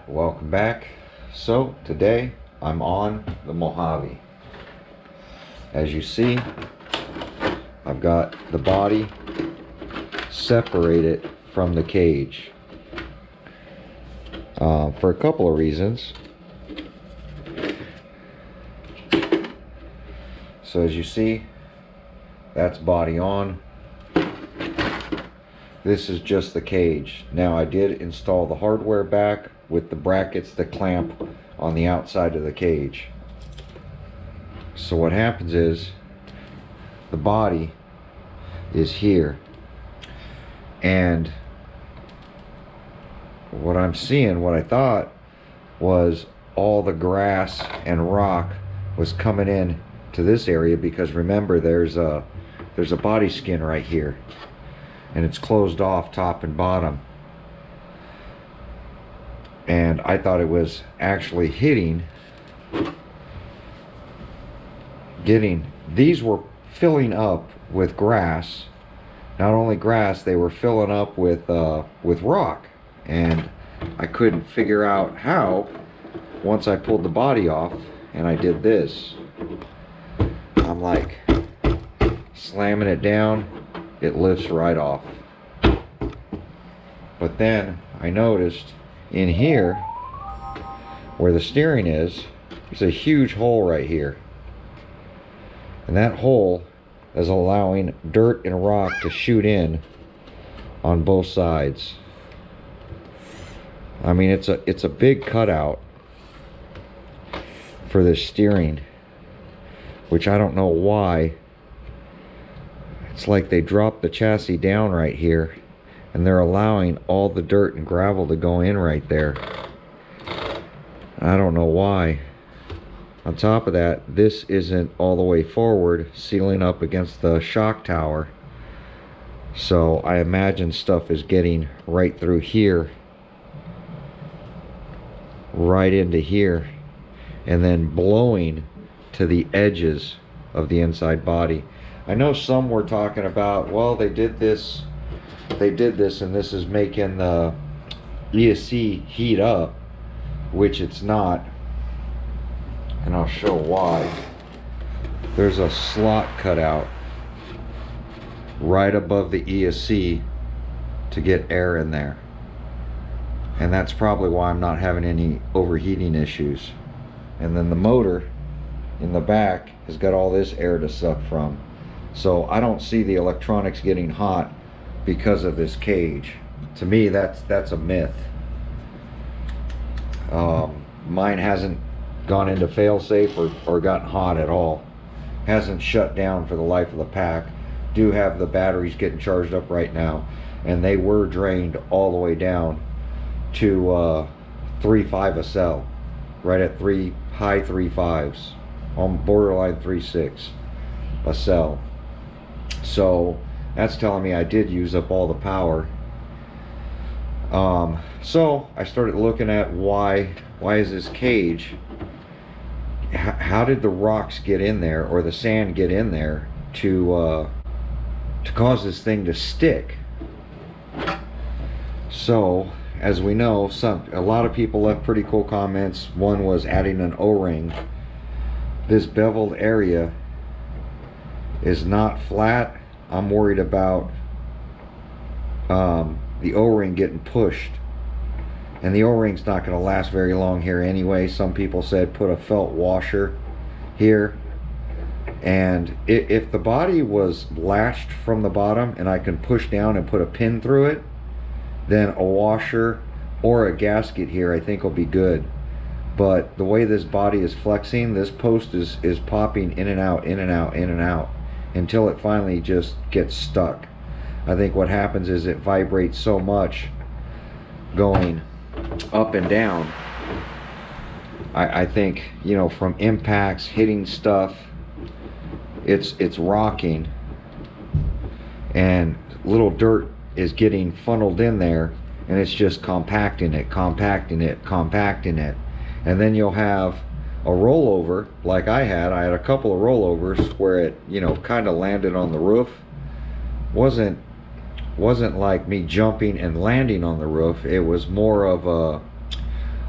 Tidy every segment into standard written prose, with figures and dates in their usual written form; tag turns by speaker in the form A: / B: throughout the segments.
A: Welcome back. So today I'm on the Mojave. As you see, I've got the body separated from the cage for a couple of reasons. So as you see, that's body on. This is just the cage. Now I did install the hardware back with the brackets that clamp on the outside of the cage. So what happens is the body is here, and what I'm seeing, what I thought was all the grass and rock was coming in to this area, because remember there's a body skin right here, and it's closed off top and bottom. And I thought it was actually these were filling up with grass. Not only grass, they were filling up with rock, and I couldn't figure out how. Once I pulled the body off and I did this, I'm like slamming it down, it lifts right off. But then I noticed in here where the steering is, there's a huge hole right here, and that hole is allowing dirt and rock to shoot in on both sides. I mean, it's a big cutout for this steering, which I don't know why. It's like they dropped the chassis down right here, and they're allowing all the dirt and gravel to go in right there. I don't know why. On top of that, this isn't all the way forward, sealing up against the shock tower. So I imagine stuff is getting right through here, right into here, and then blowing to the edges of the inside body. I know some were talking about, well, they did this and this is making the ESC heat up, which it's not, and I'll show why. There's a slot cut out right above the ESC to get air in there, and that's probably why I'm not having any overheating issues. And then the motor in the back has got all this air to suck from, so I don't see the electronics getting hot because of this cage. To me, that's a myth. Mine hasn't gone into fail-safe or gotten hot at all. Hasn't shut down for the life of the pack. Do have the batteries getting charged up right now, and they were drained all the way down to 3.5 a cell, right at high 3.5s, on borderline 3.6 a cell. So that's telling me I did use up all the power. So I started looking at why is this cage, how did the rocks get in there, or the sand get in there to cause this thing to stick? So as we know, a lot of people left pretty cool comments. One was adding an O-ring. This beveled area is not flat. I'm worried about the O-ring getting pushed, and the O-ring's not going to last very long here anyway. Some people said put a felt washer here, and if the body was latched from the bottom and I can push down and put a pin through it, then a washer or a gasket here I think will be good. But the way this body is flexing, this post is popping in and out, in and out, in and out, until it finally just gets stuck. I think what happens is it vibrates so much going up and down. I think, you know, from impacts hitting stuff, it's rocking, and little dirt is getting funneled in there, and it's just compacting it, and then you'll have a rollover like I had a couple of rollovers where it, you know, kind of landed on the roof. Wasn't like me jumping and landing on the roof. It was more of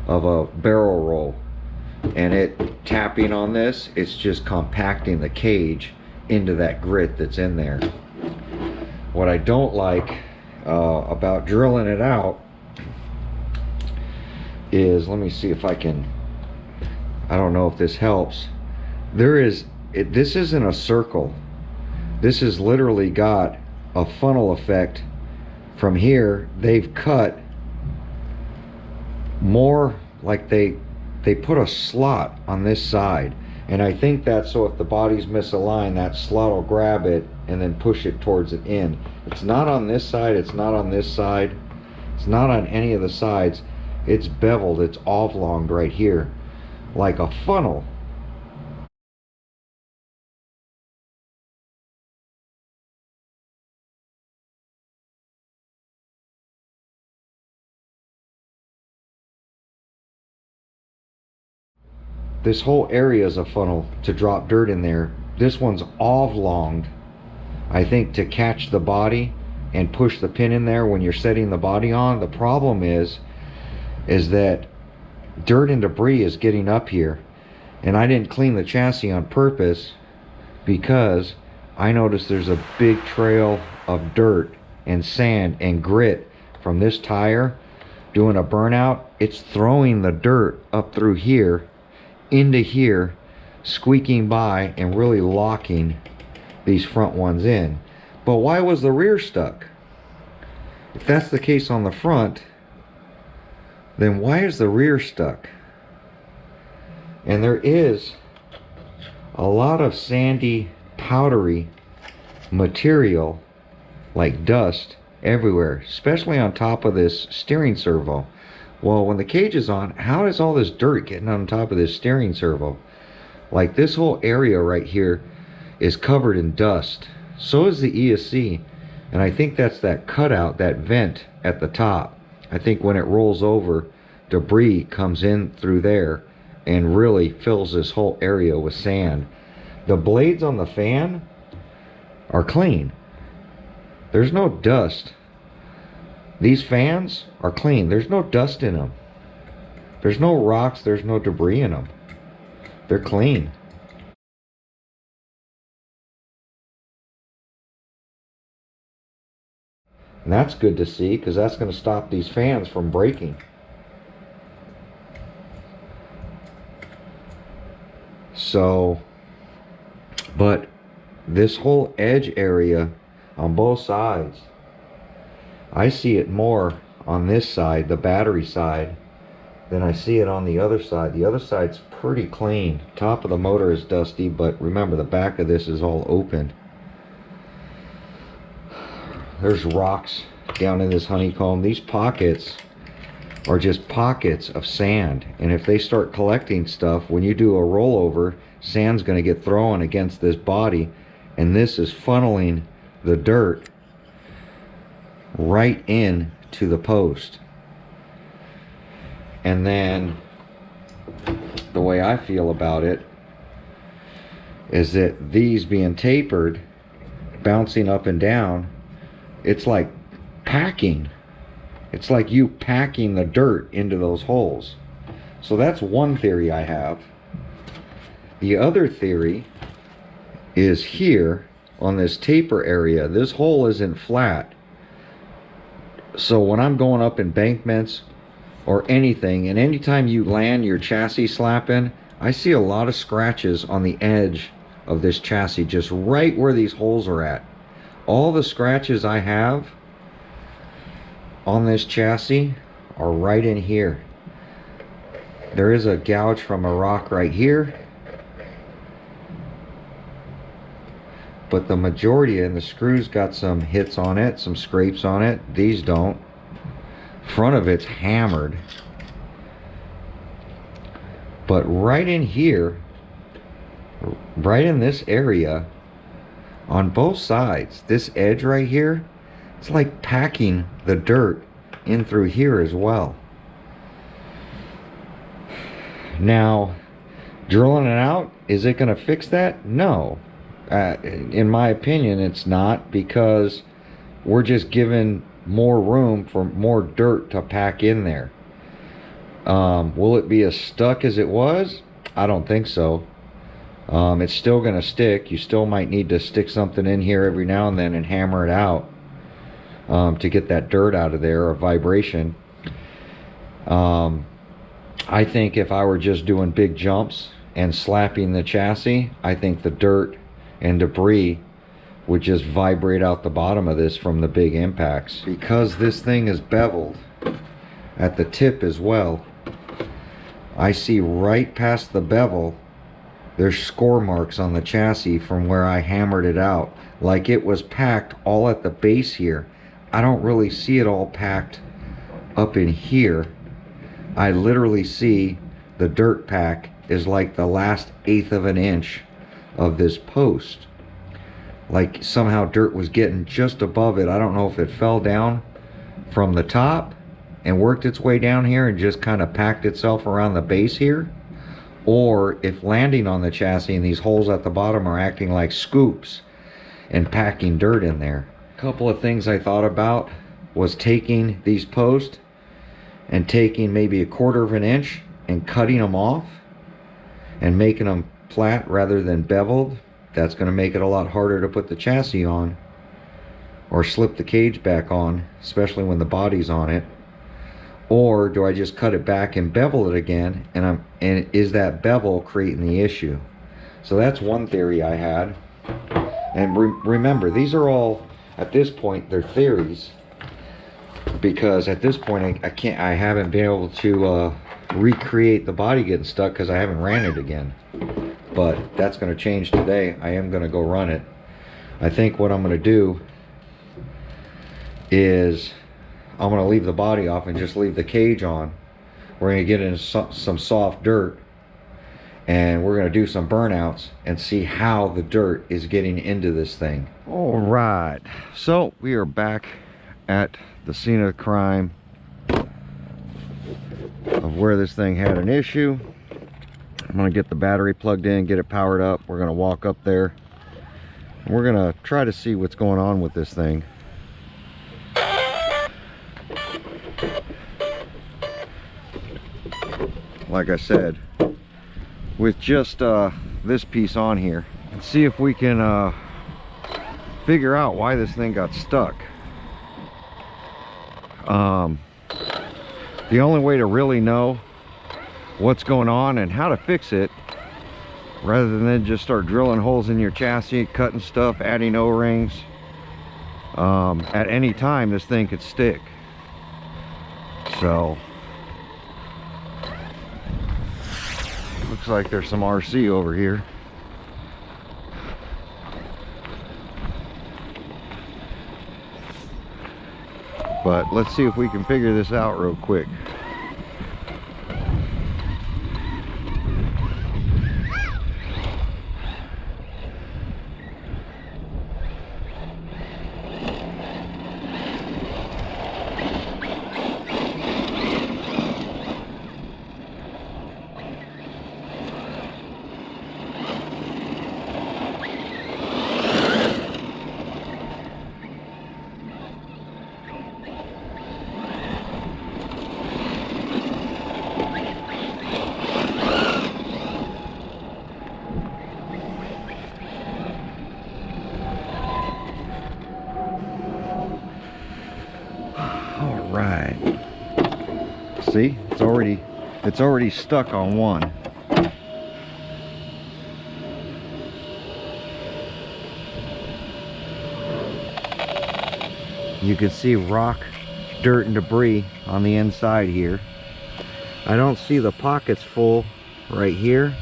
A: of a barrel roll, and it tapping on this, it's just compacting the cage into that grit that's in there. What I don't like about drilling it out is, let me see if I can, I don't know if this helps. This isn't a circle. This has literally got a funnel effect. From here, they've cut more, like they put a slot on this side, and I think that's so if the body's misaligned, that slot will grab it and then push it towards the end. It's not on this side, it's not on this side, it's not on any of the sides. It's beveled, it's oblonged right here like a funnel. This whole area is a funnel to drop dirt in there. This one's oblonged, I think, to catch the body and push the pin in there when you're setting the body on. The problem is that dirt and debris is getting up here, and I didn't clean the chassis on purpose because I noticed there's a big trail of dirt and sand and grit from this tire doing a burnout. It's throwing the dirt up through here into here, squeaking by and really locking these front ones in. But why was the rear stuck? If that's the case on the front, then why is the rear stuck? And there is a lot of sandy, powdery material, like dust, everywhere, especially on top of this steering servo. Well, when the cage is on, how is all this dirt getting on top of this steering servo? Like, this whole area right here is covered in dust. So is the ESC. And I think that's that cutout, that vent at the top. I think when it rolls over, debris comes in through there and really fills this whole area with sand. The blades on the fan are clean. There's no dust. These fans are clean. There's no dust in them. There's no rocks. There's no debris in them. They're clean. And that's good to see, because that's going to stop these fans from breaking. So, but this whole edge area on both sides, I see it more on this side, the battery side, than I see it on the other side. The other side's pretty clean. Top of the motor is dusty, but remember, the back of this is all open. There's rocks down in this honeycomb. These pockets are just pockets of sand, and if they start collecting stuff, when you do a rollover, sand's going to get thrown against this body, and this is funneling the dirt right in to the post. And then the way I feel about it is that these being tapered, bouncing up and down, it's like packing. It's like you packing the dirt into those holes. So that's one theory I have. The other theory is here on this taper area. This hole isn't flat. So when I'm going up embankments or anything, and anytime you land your chassis slapping, I see a lot of scratches on the edge of this chassis, just right where these holes are at. All the scratches I have on this chassis are right in here. There is a gouge from a rock right here, but the majority, and the screws got some hits on it, some scrapes on it. These don't. Front of it's hammered. But right in here, right in this area, on both sides, this edge right here, it's like packing the dirt in through here as well. Now, drilling it out, is it going to fix that? No. In my opinion, it's not, because we're just giving more room for more dirt to pack in there. Will it be as stuck as it was? I don't think so. It's still going to stick. You still might need to stick something in here every now and then and hammer it out to get that dirt out of there, or vibration. I think if I were just doing big jumps and slapping the chassis, I think the dirt and debris would just vibrate out the bottom of this from the big impacts. Because this thing is beveled at the tip as well, I see right past the bevel there's score marks on the chassis from where I hammered it out, like it was packed all at the base here. I don't really see it all packed up in here. I literally see the dirt pack is like the last 1/8 of an inch of this post. Like somehow dirt was getting just above it. I don't know if it fell down from the top and worked its way down here and just kind of packed itself around the base here, or if landing on the chassis and these holes at the bottom are acting like scoops and packing dirt in there. A couple of things I thought about was taking these posts and taking maybe 1/4 of an inch and cutting them off and making them flat rather than beveled. That's going to make it a lot harder to put the chassis on or slip the cage back on, especially when the body's on it. Or do I just cut it back and bevel it again, and is that bevel creating the issue? So that's one theory I had. And remember, these are all, at this point, they're theories, because at this point I haven't been able to recreate the body getting stuck because I haven't ran it again. But that's going to change today. I am going to go run it. I think what I'm going to do is I'm going to leave the body off and just leave the cage on. We're going to get into some soft dirt, and we're going to do some burnouts and see how the dirt is getting into this thing. All right, so we are back at the scene of the crime of where this thing had an issue. I'm going to get the battery plugged in, get it powered up. We're going to walk up there, and we're going to try to see what's going on with this thing. Like I said, with just this piece on here, and see if we can figure out why this thing got stuck. The only way to really know what's going on and how to fix it, rather than just start drilling holes in your chassis, cutting stuff, adding O-rings, at any time this thing could stick. So looks like there's some RC over here. But let's see if we can figure this out real quick. Right, see, it's already stuck on one. You can see rock, dirt, and debris on the inside here. I don't see the pockets full right here,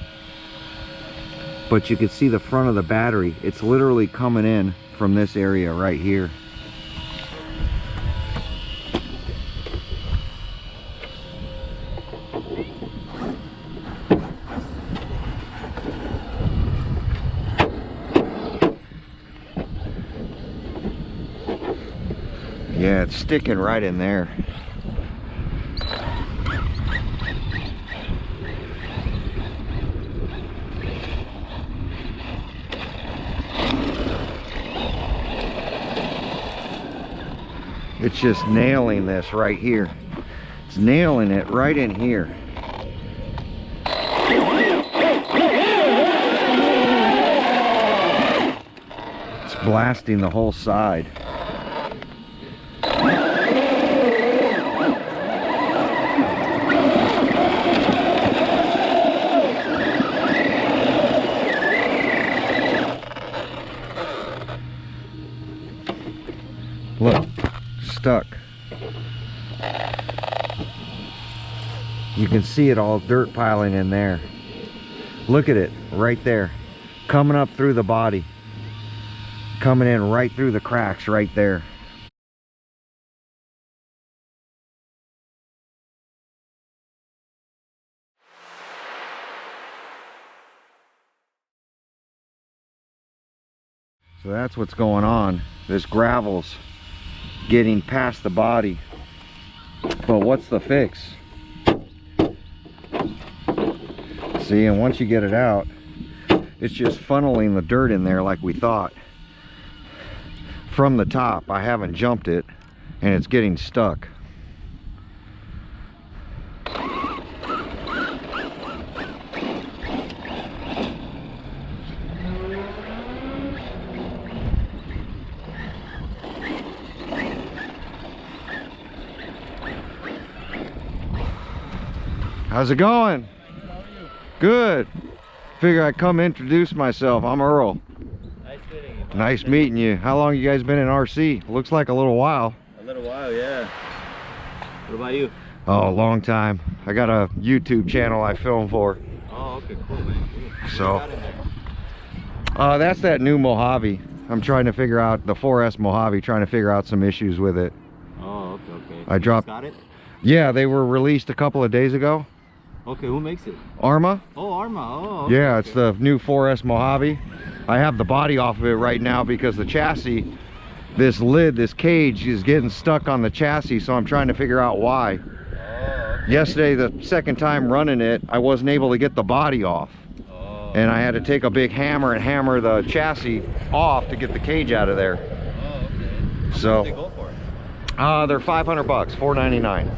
A: but you can see the front of the battery. It's literally coming in from this area right here. Yeah, it's sticking right in there. It's just nailing this right here. It's nailing it right in here. It's blasting the whole side. Look, stuck. You can see it all dirt piling in there. Look at it right there, coming up through the body, coming in right through the cracks right there. So that's what's going on. This gravel's getting past the body. But what's the fix? See, and once you get it out, it's just funneling the dirt in there like we thought. From the top, I haven't jumped it, and it's getting stuck. How's it going? Good. Figure I'd come introduce myself. I'm Earl.
B: Nice meeting you.
A: Nice meeting you. How long you guys been in RC? Looks like a little while.
B: A little while, yeah. What about you?
A: Oh, a long time. I got a YouTube channel I film for.
B: Oh, okay, cool, man. Cool.
A: So, that's that new Mojave. I'm trying to figure out the 4S Mojave, trying to figure out some issues with it.
B: Oh, okay.
A: I dropped.
B: Got it?
A: Yeah, they were released a couple of days ago.
B: Okay, who makes it?
A: Arrma.
B: Oh, Arrma. Oh, okay,
A: Yeah, it's the new 4S Mojave. I have the body off of it right now because the chassis, this lid, this cage is getting stuck on the chassis, so I'm trying to figure out why.
B: Oh, okay.
A: Yesterday, the second time running it, I wasn't able to get the body off.
B: Oh.
A: And I had to take a big hammer and hammer the chassis off to get the cage out of there.
B: Oh, okay.
A: So,
B: What do they go for?
A: they're $500, $499.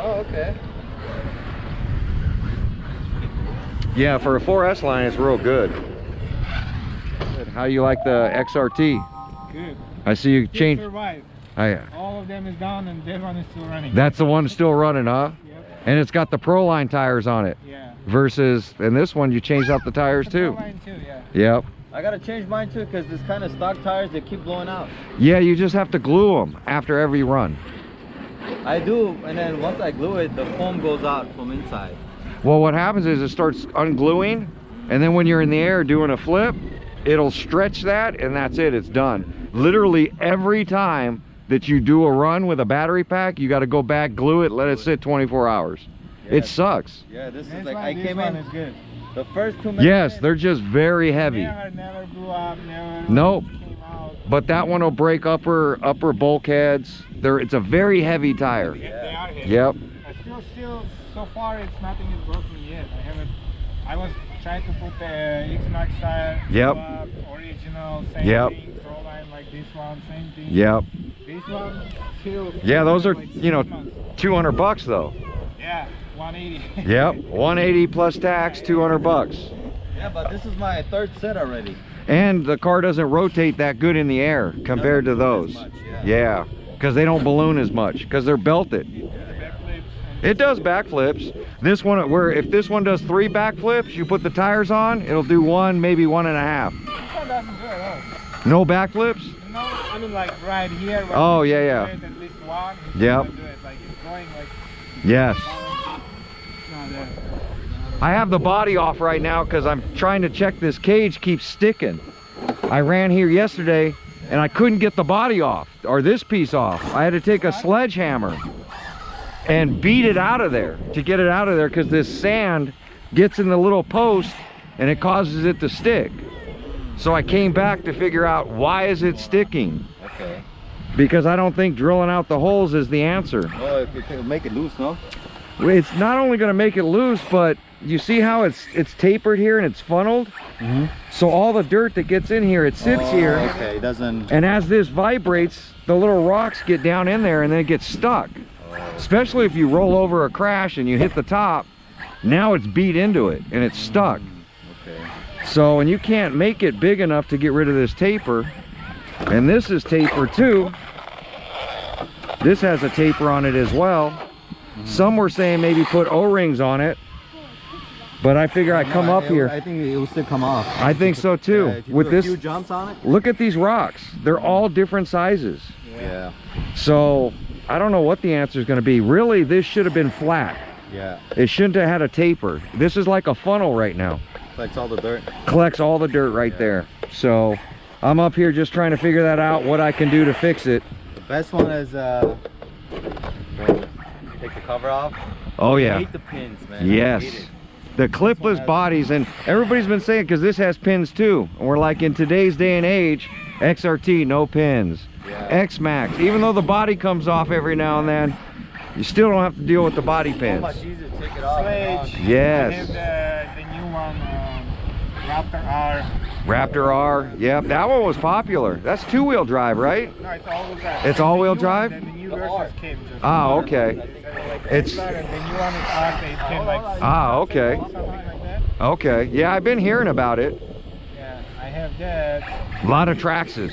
B: Oh, okay.
A: Yeah, for a 4S line, it's real good. How you like the XRT?
C: Good.
A: I see you
C: Still
A: changed.
C: survive. All of them is down and that one is still running.
A: That's the one still running, huh?
C: Yep.
A: And it's got the Pro Line tires on it.
C: Yeah.
A: Versus, and this one you changed out the tires too.
C: Mine too, yeah.
A: Yep.
B: I gotta change mine too because this kind of stock tires, they keep blowing out.
A: Yeah, you just have to glue them after every run.
B: I do, and then once I glue it, the foam goes out from inside.
A: Well, what happens is it starts ungluing, and then when you're in the air doing a flip, it'll stretch that, and that's it, it's done. Literally every time that you do a run with a battery pack, you got to go back, glue it, let it sit 24 hours.
B: Yeah.
A: It sucks.
B: Yeah, this is
C: This
B: like
C: one,
B: I
C: this
B: came
C: one
B: in.
C: is good.
B: The first 2 minutes.
A: Yes, they're just very heavy.
C: Never blew up, never
A: Nope.
C: came out.
A: But that one will break upper bulkheads. It's a very heavy tire.
C: They are heavy.
A: Yep.
C: Still, so far nothing is broken yet. I was trying to put the X-Max tire.
A: Yep.
C: Original, same
A: Yep.
C: thing, Pro Line like this one, same thing.
A: Yep.
C: This one, still.
A: Yeah, those are,
C: like
A: you know,
C: 6 months.
A: $200 though.
C: Yeah, 180.
A: Yep. 180 plus tax, $200.
B: Yeah, but this is my third set already.
A: And the car doesn't rotate that good in the air compared to those.
B: As much,
A: Yeah, because they don't balloon as much because they're belted.
C: Backflips and
A: It does backflips. This one, if this one does 3 backflips, you put the tires on, it'll do 1, maybe 1.5.
C: this one doesn't do it at all.
A: No backflips?
C: No, I mean like right here. Right
A: Oh,
C: here,
A: yeah.
C: At least one.
A: Yep.
C: Do it. Like it's going like.
A: Yes.
C: Not there.
A: I have the body off right now because I'm trying to check this cage keeps sticking. I ran here yesterday and I couldn't get the body off, or this piece off. I had to take a sledgehammer and beat it out of there to get it out of there because this sand gets in the little post and it causes it to stick. So I came back to figure out why is it sticking.
B: Okay.
A: Because I don't think drilling out the holes is the answer.
B: Oh, it can make it loose, no?
A: It's not only going to make it loose, but you see how it's tapered here and it's funneled? So all the dirt that gets in here, it sits here.
B: Okay, it doesn't.
A: And as this vibrates, the little rocks get down in there and then it gets stuck. especially if you roll over a crash and you hit the top. Now it's beat into it and it's stuck.
B: Okay.
A: So, and you can't make it big enough to get rid of this taper. And this is taper too. This has a taper on it as well. Some were saying maybe put O-rings on it, but I figure I come up here.
B: I think it will still come off.
A: I think so too.
B: Yeah, if you
A: with
B: do a
A: this,
B: few jumps on it.
A: look at these rocks. They're all different sizes.
B: Yeah.
A: So I don't know what the answer is going to be. Really, this should have been flat.
B: Yeah.
A: It shouldn't have had a taper. This is like a funnel right now.
B: Collects all the dirt.
A: Collects all the dirt right there. So I'm up here just trying to figure that out, what I can do to fix it.
B: The best one is take the cover off.
A: Oh yeah.
B: I hate the pins, man.
A: Yes.
B: I hate it.
A: The clipless bodies, and everybody's been saying, because this has pins too, and we're like, in today's day and age, XRT, no pins.
B: Yeah.
A: X-Max, even though the body comes off every now and then, you still don't have to deal with the body
B: So
A: pins.
B: much easier to take it off.
C: Sledge.
A: Yes.
C: I have the new one, Raptor R.
A: Raptor R, yep, that one was popular. That's two-wheel drive, right?
C: No, it's all-wheel drive.
A: It's all-wheel drive?
C: Then the new versions came just.
A: Ah, okay. It's,
C: The new one is R, they came like
A: ah, okay.
C: something like that.
A: Okay, yeah, I've been hearing about it.
C: Yeah, I have that.
A: A lot of Traxxas.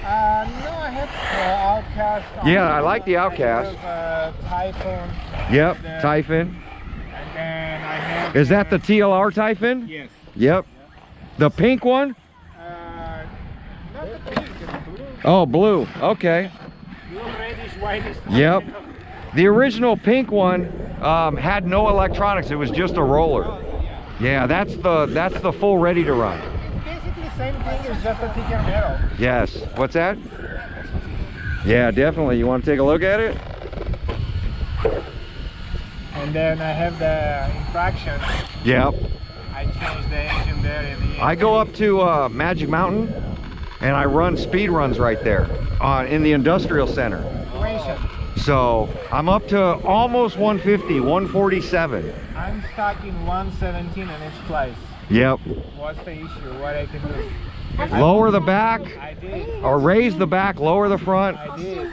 C: No, I have Outcast.
A: Yeah, I like the Outcast.
C: I have, Typhoon.
A: Yep,
C: The-
A: Typhon.
C: And then I have.
A: Is that the TLR Typhon?
C: Yes.
A: Yep. The pink one?
C: Not the pink, it's blue.
A: Oh, blue. Okay.
C: Blue, reddish, whitish.
A: Yep. The original pink one had no electronics. It was just a roller. Yeah, that's the full ready to run.
C: It's basically the same thing, it's just a thicker metal.
A: Yes. What's that? Yeah, definitely. You want to take a look at it?
C: And then I have the infraction.
A: Yep.
C: I changed the engine there in the
A: I go up to Magic Mountain and I run speed runs right there in the industrial center.
C: situation.
A: So I'm up to almost 150, 147.
C: I'm stuck in 117 and it's twice.
A: Yep.
C: What's the issue? What I can do?
A: Lower the back
C: I did.
A: or raise the back, lower the front.
C: I did.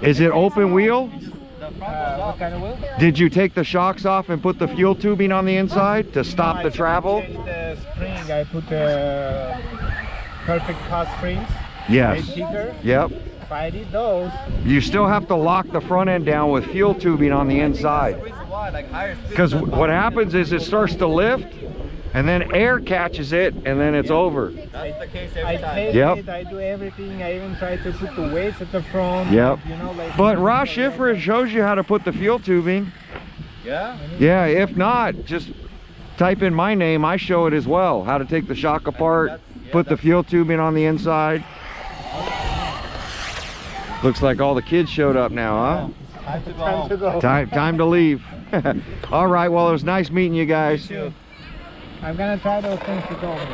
A: Is it open wheel?
C: What kind of wheel?
A: Did you take the shocks off and put the fuel tubing on the inside to stop
C: No,
A: the travel?
C: I changed the spring. I put the perfect cut springs.
A: Yes.
C: Way thicker.
A: Yep.
C: If I did those,
A: You still have to lock the front end down with fuel tubing on the inside. Because what happens is it starts to lift and then air catches it and then it's over.
B: That's the case
C: I
B: every time.
C: take
A: Yep.
C: it, I do everything. I even try to put the weights at the front.
A: Yep.
C: You know, like.
A: But Ross Schiffer shows you how to put the fuel tubing.
B: Yeah?
A: Yeah, if not, just type in my name. I show it as well. How to take the shock apart, put the fuel tubing on the inside. Looks like all the kids showed up now,
B: Time to go
C: Time
B: home.
C: to go.
A: huh? Time to leave. All right, well, it was nice meeting you guys.
C: I'm gonna try those things you told me.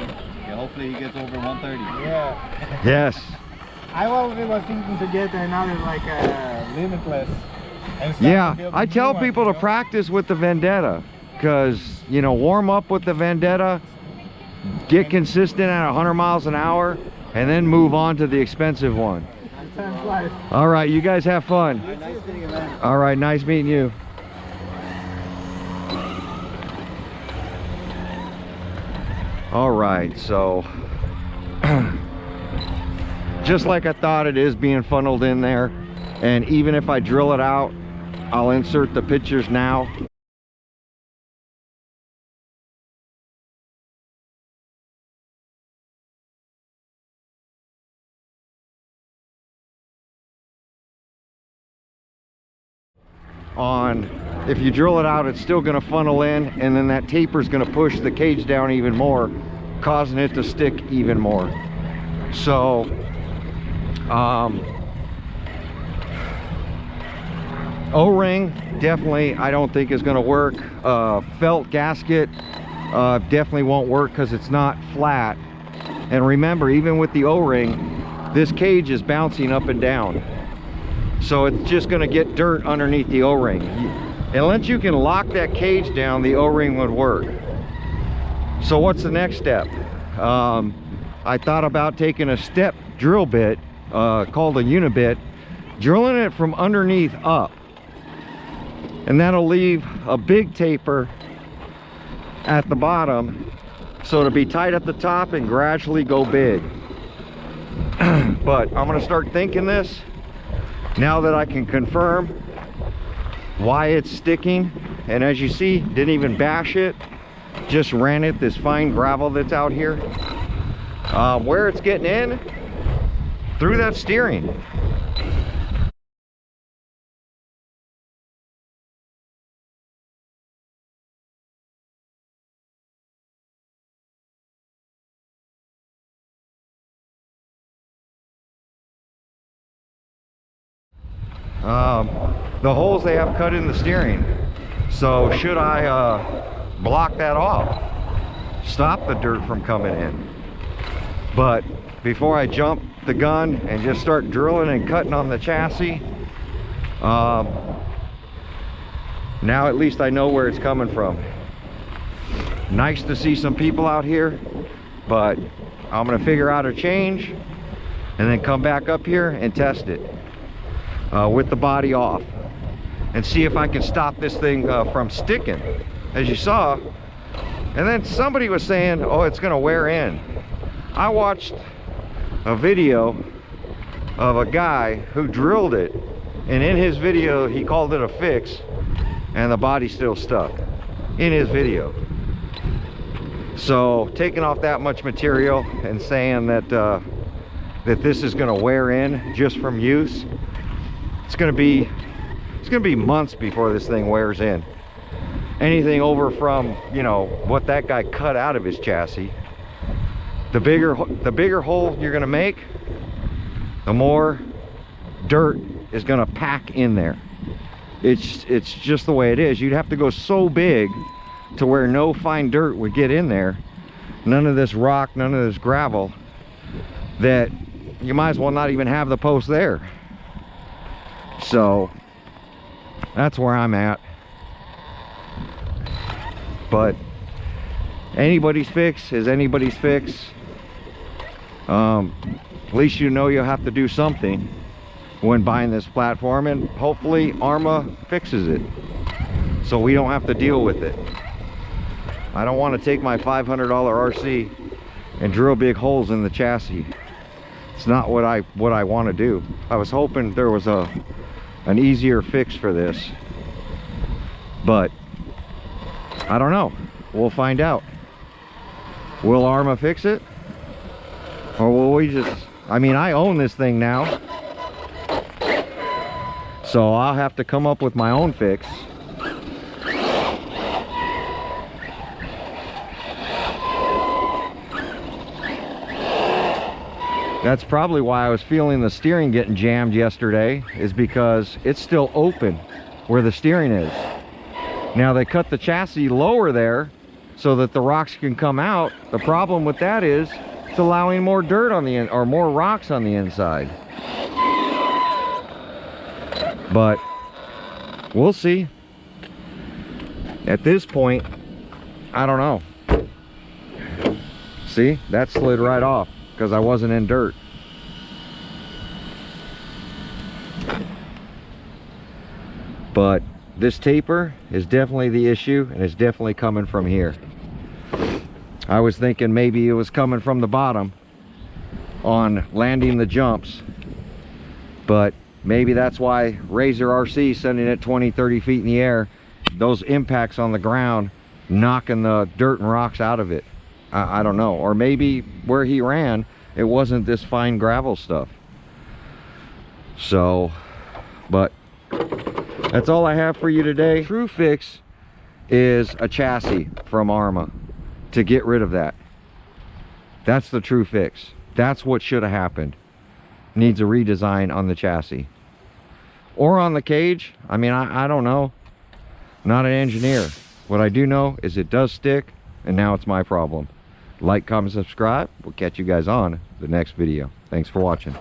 B: Yeah, hopefully he gets over 130.
C: Yeah.
A: Yes.
C: I always was thinking to get another like limitless. And start
A: Yeah,
C: building
A: I tell
C: new ones,
A: people
C: you
A: to
C: know?
A: practice with the Vendetta because, you know, warm up with the Vendetta, get consistent at 100 miles an hour, and then move on to the expensive one.
C: Time flies.
A: All right, you guys have fun.
B: Nice meeting you, man.
A: All right, nice meeting you. All right, so just like I thought, it is being funneled in there, and even if I drill it out, I'll insert the pictures now. On if you drill it out, it's still going to funnel in, and then that taper is going to push the cage down even more, causing it to stick even more. So O-ring definitely I don't think is going to work. Felt gasket definitely won't work because it's not flat. And remember, even with the O-ring, this cage is bouncing up and down, so it's just going to get dirt underneath the O-ring. Unless you can lock that cage down, the O-ring would work. So what's the next step? I thought about taking a step drill bit called a unibit, drilling it from underneath up, and that'll leave a big taper at the bottom, so it'll be tight at the top and gradually go big. But I'm gonna start thinking this now that I can confirm why it's sticking. And as you see, didn't even bash it, just ran it this fine gravel that's out here. Where it's getting in, through that steering. The holes they have cut in the steering. So should I block that off, stop the dirt from coming in? But before I jump the gun and just start drilling and cutting on the chassis, now at least I know where it's coming from. Nice to see some people out here, but I'm gonna figure out a change and then come back up here and test it with the body off and see if I can stop this thing from sticking, as you saw. And then somebody was saying, oh, it's gonna wear in. I watched a video of a guy who drilled it, and in his video he called it a fix, and the body still stuck in his video. So taking off that much material and saying that that this is going to wear in just from use, it's going to be months before this thing wears in. Anything over from, you know, what that guy cut out of his chassis, the bigger hole you're going to make, the more dirt is going to pack in there. It's just the way it is. You'd have to go so big to where no fine dirt would get in there, none of this rock, none of this gravel, that you might as well not even have the post there. So that's where I'm at. But anybody's fix is anybody's fix. At least you know you'll have to do something when buying this platform, and hopefully Arrma fixes it so we don't have to deal with it. I don't want to take my $500 RC and drill big holes in the chassis. It's not what I want to do. I was hoping there was an easier fix for this, but I don't know. We'll find out. Will Arrma fix it, or will we just, I mean, I own this thing now, so I'll have to come up with my own fix. That's probably why I was feeling the steering getting jammed yesterday, is because it's still open where the steering is. Now they cut the chassis lower there so that the rocks can come out. The problem with that is it's allowing more dirt on the end, or more rocks on the inside. But we'll see. At this point, I don't know. See, that slid right off because I wasn't in dirt. But this taper is definitely the issue, and it's definitely coming from here. I was thinking maybe it was coming from the bottom on landing the jumps, but maybe that's why RCer RC sending it 20-30 feet in the air, those impacts on the ground knocking the dirt and rocks out of it. I don't know. Or maybe where he ran, it wasn't this fine gravel stuff. So, but that's all I have for you today. True fix is a chassis from Arrma to get rid of that. That's the true fix. That's what should have happened. Needs a redesign on the chassis or on the cage. I mean, I don't know. Not an engineer. What I do know is it does stick, and now it's my problem. Like, comment, subscribe. We'll catch you guys on the next video. Thanks for watching.